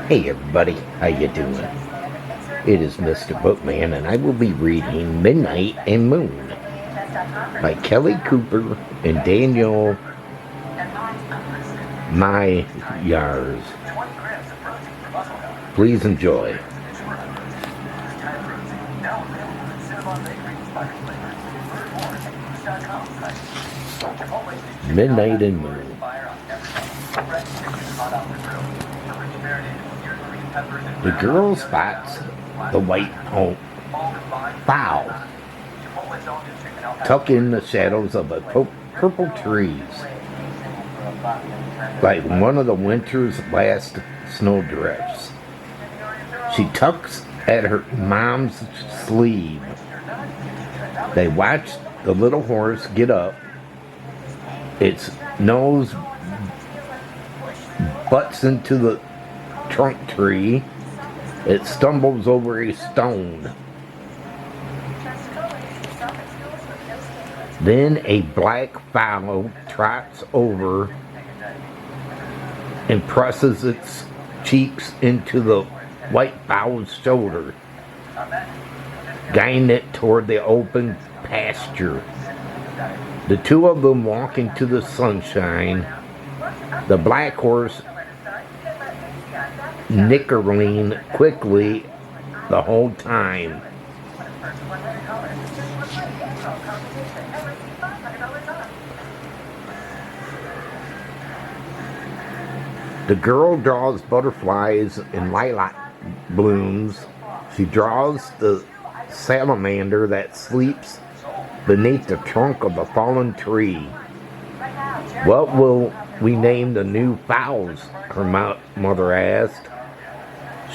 Hey everybody, how you doing? It is Mr. Bookman, and I will be reading Midnight and Moon by Kelly Cooper and Daniel Miyares. Please enjoy. Midnight and Moon. The girl spots the white fowl tucked in the shadows of the purple trees, like one of the winter's last snowdrifts. She tugs at her mom's sleeve. They watch the little horse get up. Its nose butts into the trunk tree. It stumbles over a stone. Then a black fowl trots over and presses its cheeks into the white fowl's shoulder, guiding it toward the open pasture. The two of them walk into the sunshine, the black horse nickering quickly the whole time. The girl draws butterflies and lilac blooms. She draws the salamander that sleeps beneath the trunk of the fallen tree. What will we name the new fowls? Her mother asked.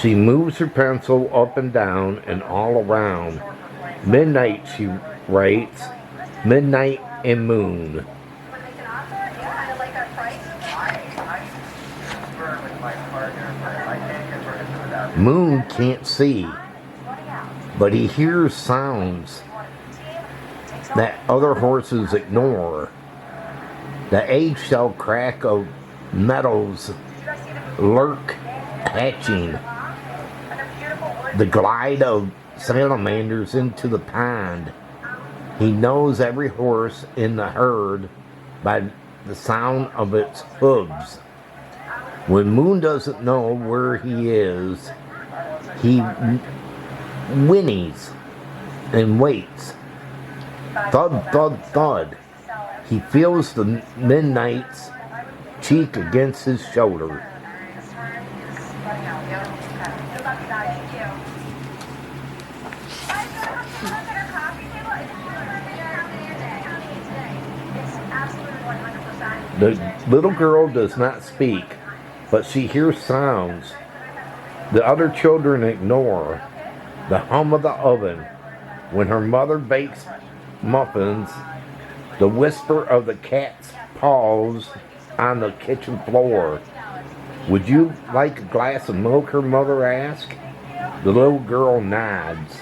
She moves her pencil up and down and all around. Midnight, she writes. Midnight and Moon. Moon can't see, but he hears sounds that other horses ignore. The eggshell crack of meadows lurk hatching. The glide of salamanders into the pond. He knows every horse in the herd by the sound of its hooves. When Moon doesn't know where he is, he whinnies and waits. Thud, thud, thud. He feels the midnight's cheek against his shoulder. The little girl does not speak, but she hears sounds the other children ignore. The hum of the oven when her mother bakes muffins, the whisper of the cat's paws on the kitchen floor. Would you like a glass of milk? Her mother asked. The little girl nods.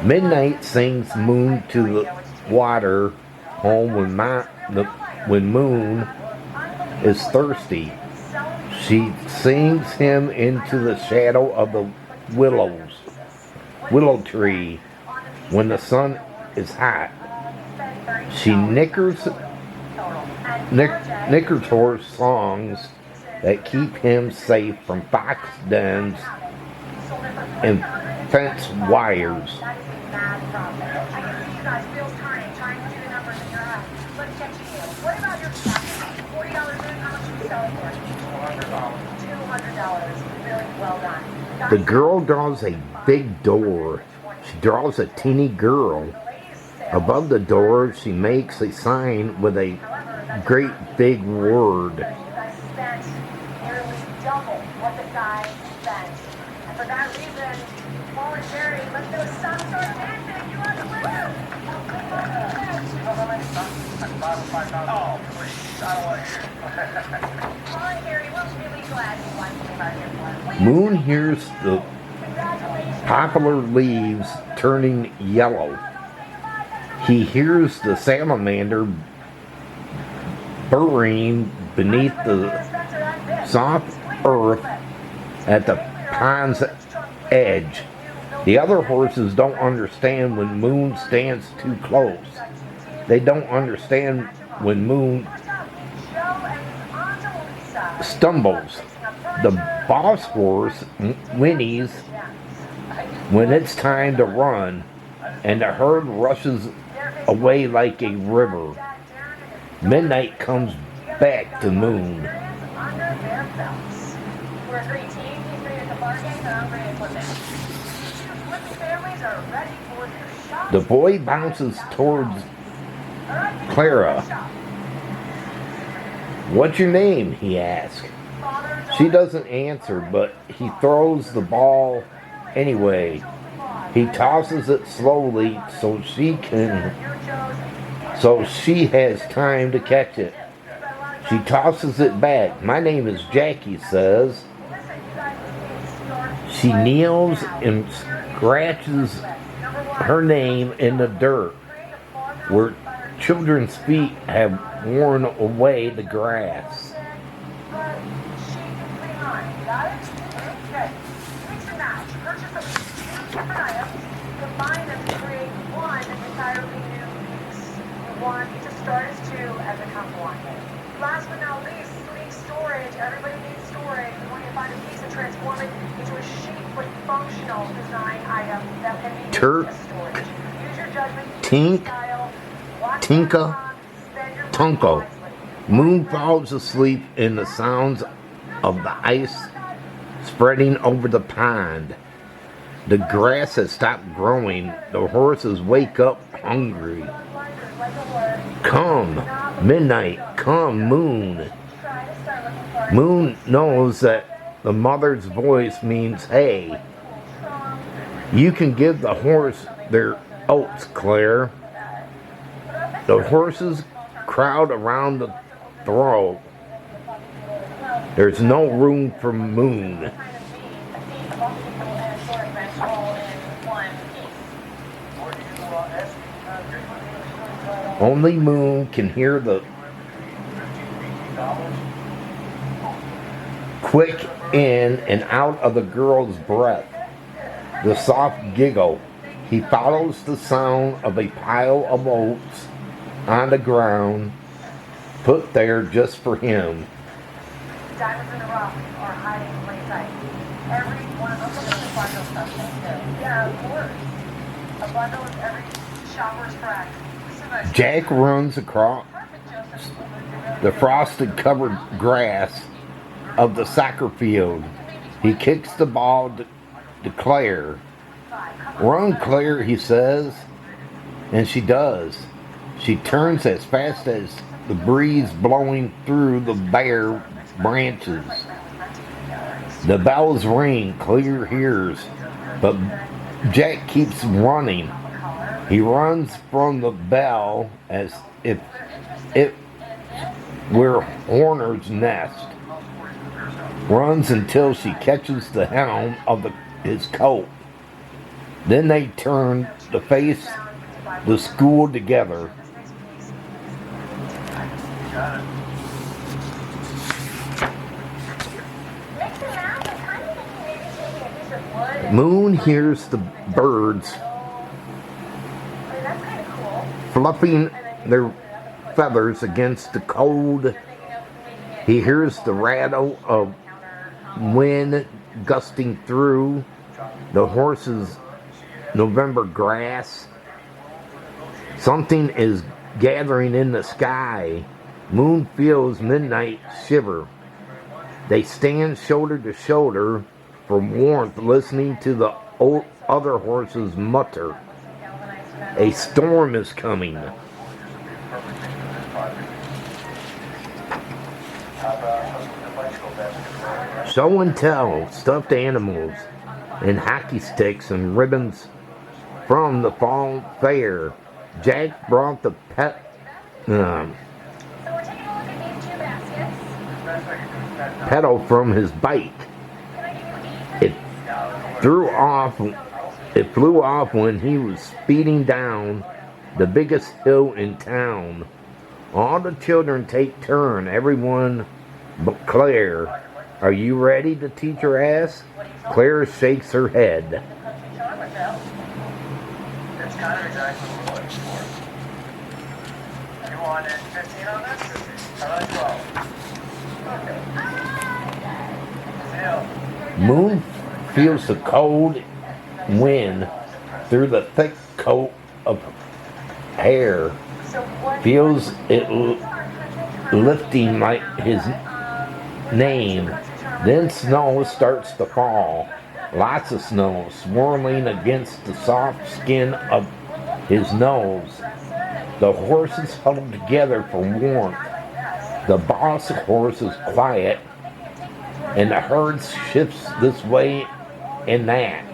Midnight sings Moon to the water home when Moon is thirsty. She sings him into the shadow of the willow tree when the sun is hot. She knickers horse songs that keep him safe from fox dens and fence wires. The girl draws a big door. She draws a teeny girl. Above the door, she makes a sign with a great big word. Moon hears the poplar leaves turning yellow. He hears the salamander burrowing beneath the soft earth at the pond's edge. The other horses don't understand when Moon stands too close. They don't understand when Moon stumbles. The boss horse whinnies when it's time to run, and the herd rushes away like a river. Midnight comes back to Moon. The boy bounces towards Clara. "What's your name?" he asks. She doesn't answer, but he throws the ball anyway. He tosses it slowly so she has time to catch it. She tosses it back. "My name is Jack," he says. She kneels and scratches her name in the dirt, where children's feet have worn away the grass. Last but not least, sleek storage. Everybody needs storage. We want you to find a piece and transform it into a chic but functional design item that can be used as storage. Use your judgment, Tink, Tinka, Tunko. Moon falls asleep in the sounds of the ice spreading over the pond. The grass has stopped growing. The horses wake up hungry. "Come, Midnight, come, Moon." Moon knows that the mother's voice means hey. "You can give the horse their oats, Claire." The horses crowd around the throat. There's no room for Moon. Only Moon can hear the quick in and out of the girl's breath, the soft giggle. He follows the sound of a pile of oats on the ground, put there just for him. Diamonds in the rough are hiding in plain sight. Every one of them is a bundle of stuff. Yeah, of course. A bundle is every shopper's frack. Jack runs across the frosted covered grass of the soccer field. He kicks the ball to Claire. "Run, Claire," he says, and she does. She turns as fast as the breeze blowing through the bare branches. The bells ring. Claire hears, but Jack keeps running. He runs from the bell as if it were Horner's nest. Runs until she catches the hem of his coat. Then they turn to face the school together. Moon hears the birds fluffing their feathers against the cold. He hears the rattle of wind gusting through the horses' November grass. Something is gathering in the sky. Moon feels Midnight shiver. They stand shoulder to shoulder for warmth, listening to the other horses mutter. A storm is coming. Show and tell, stuffed animals, and hockey sticks and ribbons from the fall fair. Jack brought the pedal from his bike. It flew off when he was speeding down the biggest hill in town. All the children take turn, everyone but Claire. Are you ready to teach her ass? Claire shakes her head. That's kind of exactly what we're looking for. You wanted 15 on this? How about 12? Moon feels the cold wind through the thick coat of hair. Feels it lifting like his name. Then snow starts to fall. Lots of snow swirling against the soft skin of his nose. The horses huddle together for warmth. The boss horse is quiet, and the herd shifts this way and that.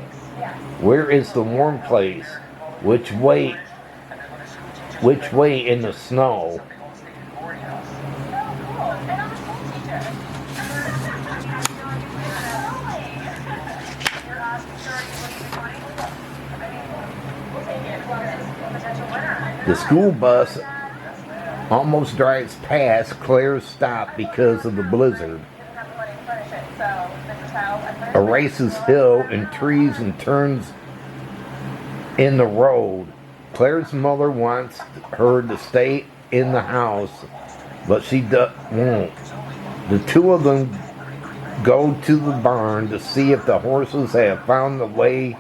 Where is the warm place? Which way in the snow? The school bus almost drives past Claire's stop because of the blizzard. Erases hill and trees and turns in the road. Claire's mother wants her to stay in the house, but she won't. The two of them go to the barn to see if the horses have found the way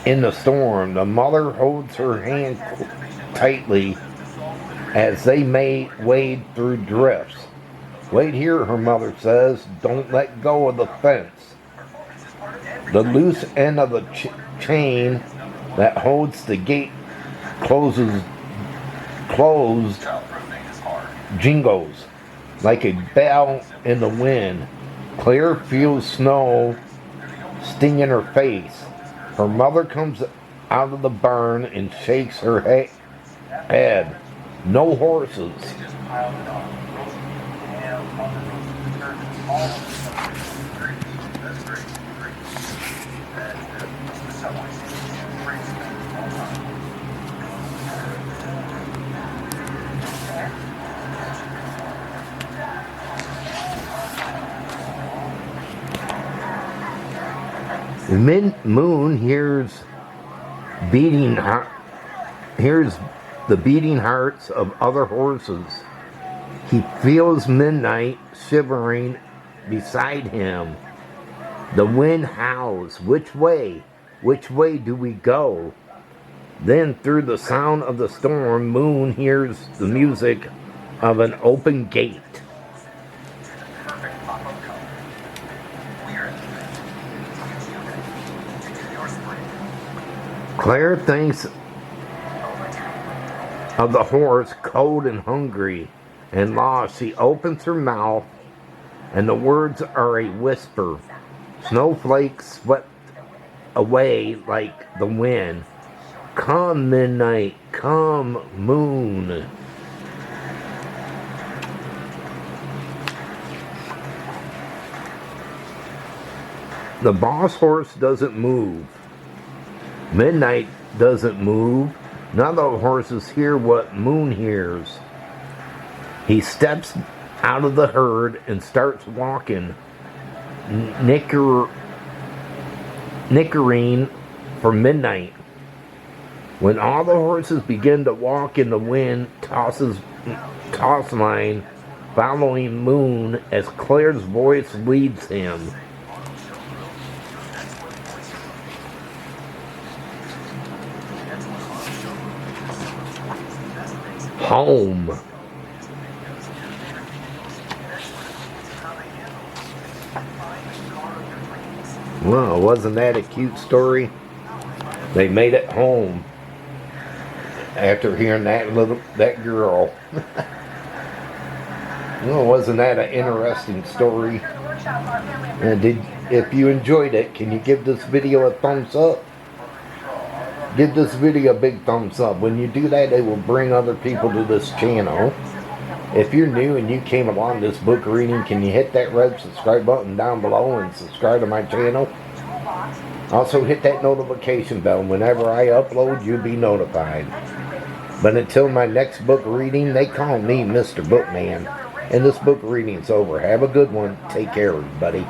in the storm. The mother holds her hand tightly as they may wade through drifts. Wait here, her mother says. Don't let go of the fence. The loose end of the chain that holds the gate closed jingles like a bell in the wind. Claire feels snow sting in her face. Her mother comes out of the barn and shakes her head. No horses. Moon hears the beating hearts of other horses. He feels midnight shivering beside him. The wind howls. Which way? Which way do we go? Then through the sound of the storm, Moon hears the music of an open gate. Claire thinks of the horse, cold and hungry and lost. She opens her mouth, and the words are a whisper. Snowflakes swept away like the wind. Come, midnight, come, moon. The boss horse doesn't move. Midnight doesn't move. None of the horses hear what Moon hears. He steps out of the herd and starts walking, nickering for midnight. When all the horses begin to walk in the wind, toss line, following Moon as Claire's voice leads him. Home. Well, wasn't that a cute story? They made it home after hearing that girl. Well, wasn't that an interesting story? And if you enjoyed it, can you give this video a thumbs up? Give this video a big thumbs up. When you do that, it will bring other people to this channel. If you're new and you came along this book reading, can you hit that red subscribe button down below and subscribe to my channel? Also hit that notification bell. Whenever I upload, you'll be notified. But until my next book reading, they call me Mr. Bookman. And this book reading's over. Have a good one. Take care, everybody.